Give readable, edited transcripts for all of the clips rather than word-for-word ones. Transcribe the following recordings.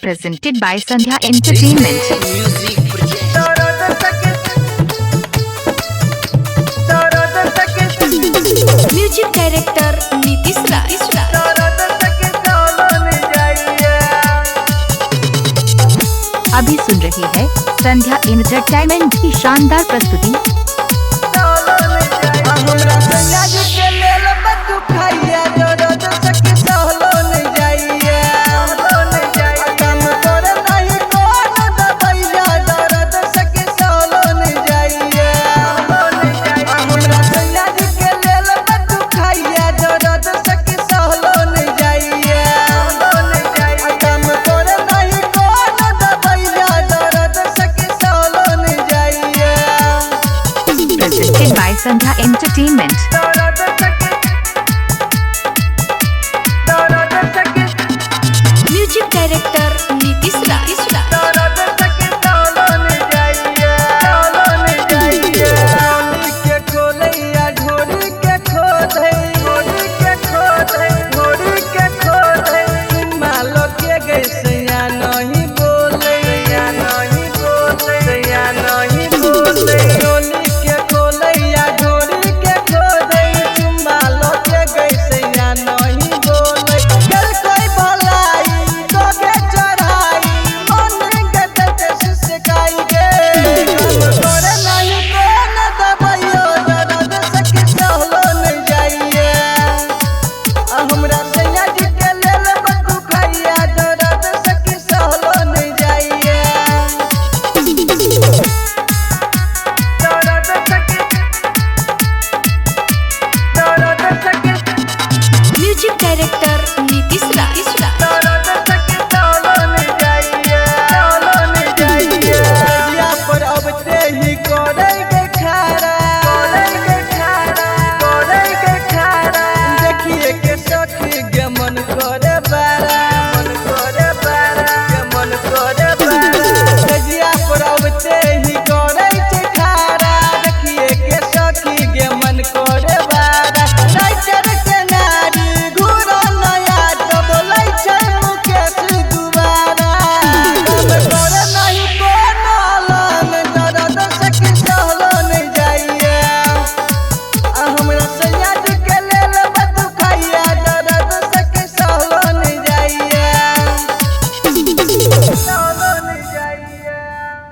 Presented by Sandhya Entertainment. Music director Nitish Raj. अभी सुन रही है संध्या एंटरटेनमेंट की शानदार प्रस्तुति। Presented by Sandhya Entertainment. Music director Nitish Raj. Music director Nitish Raj.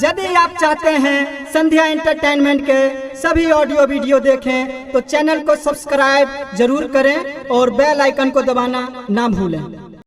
यदि आप चाहते हैं संध्या एंटरटेनमेंट के सभी ऑडियो वीडियो देखें तो चैनल को सब्सक्राइब जरूर करें और बेल आइकन को दबाना ना भूलें।